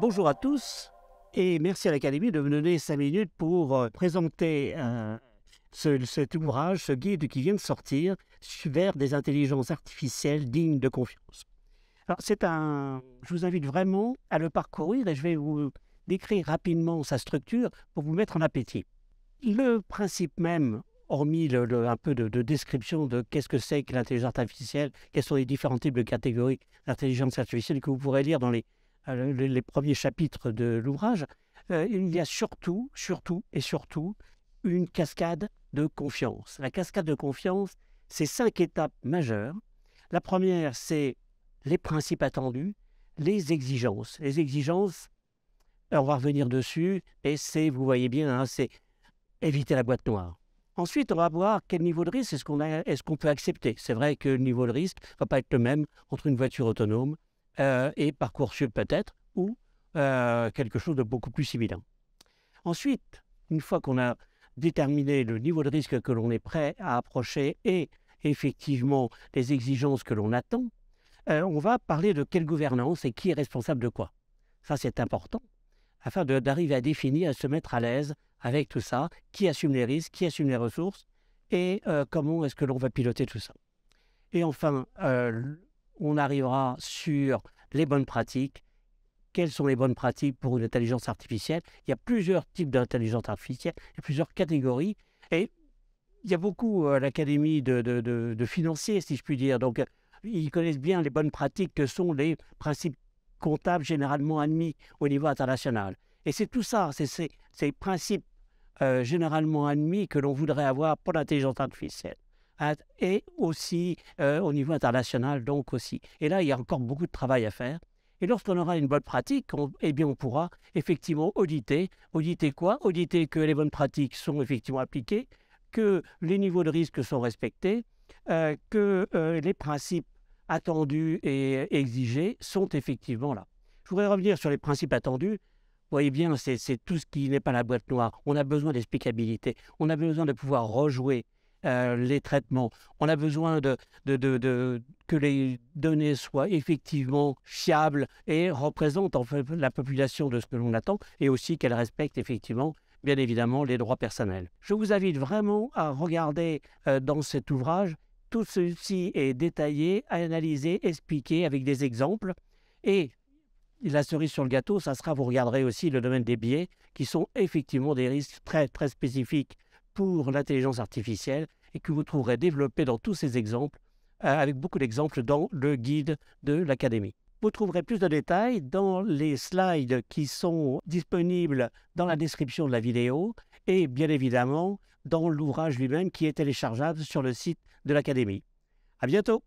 Bonjour à tous et merci à l'Académie de me donner 5 minutes pour présenter cet ouvrage, ce guide qui vient de sortir vers des intelligences artificielles dignes de confiance. Alors je vous invite vraiment à le parcourir et je vais vous décrire rapidement sa structure pour vous mettre en appétit. Le principe même, hormis un peu de description de qu'est-ce que c'est que l'intelligence artificielle, quels sont les différents types de catégories d'intelligence artificielle que vous pourrez lire dans les premiers chapitres de l'ouvrage, il y a surtout une cascade de confiance. La cascade de confiance, c'est 5 étapes majeures. La première, c'est les principes attendus, les exigences. Les exigences, on va revenir dessus, et vous voyez bien, hein, c'est éviter la boîte noire. Ensuite, on va voir quel niveau de risque est-ce qu'on peut accepter. C'est vrai que le niveau de risque ne va pas être le même entre une voiture autonome et Parcoursup peut-être, ou quelque chose de beaucoup plus similaire. Ensuite, une fois qu'on a déterminé le niveau de risque que l'on est prêt à approcher et effectivement les exigences que l'on attend, on va parler de quelle gouvernance et qui est responsable de quoi. Ça, c'est important, afin d'arriver à définir, à se mettre à l'aise avec tout ça, qui assume les risques, qui assume les ressources, et comment est-ce que l'on va piloter tout ça. Et enfin, on arrivera sur les bonnes pratiques. Quelles sont les bonnes pratiques pour une intelligence artificielle? Il y a plusieurs types d'intelligence artificielle, il y a plusieurs catégories, et il y a beaucoup à l'Académie de financiers, si je puis dire. Donc, ils connaissent bien les bonnes pratiques que sont les principes comptables généralement admis au niveau international. Et c'est tout ça, c'est ces principes généralement admis que l'on voudrait avoir pour l'intelligence artificielle. Et aussi au niveau international, donc aussi. Et là, il y a encore beaucoup de travail à faire. Et lorsqu'on aura une bonne pratique, on pourra effectivement auditer. Auditer quoi? Auditer que les bonnes pratiques sont effectivement appliquées, que les niveaux de risque sont respectés, que les principes attendus et exigés sont effectivement là. Je voudrais revenir sur les principes attendus. Vous voyez bien, c'est tout ce qui n'est pas la boîte noire. On a besoin d'explicabilité. On a besoin de pouvoir rejouer les traitements. On a besoin que les données soient effectivement fiables et représentent en fait la population de ce que l'on attend, et aussi qu'elles respectent effectivement, bien évidemment, les droits personnels. Je vous invite vraiment à regarder dans cet ouvrage. Tout ceci est détaillé, analysé, expliqué avec des exemples. Et la cerise sur le gâteau, ça sera, vous regarderez aussi le domaine des biais, qui sont effectivement des risques très, très spécifiques pour l'intelligence artificielle et que vous trouverez développés dans tous ces exemples, avec beaucoup d'exemples dans le guide de l'Académie. Vous trouverez plus de détails dans les slides qui sont disponibles dans la description de la vidéo et bien évidemment dans l'ouvrage lui-même qui est téléchargeable sur le site de l'Académie. À bientôt!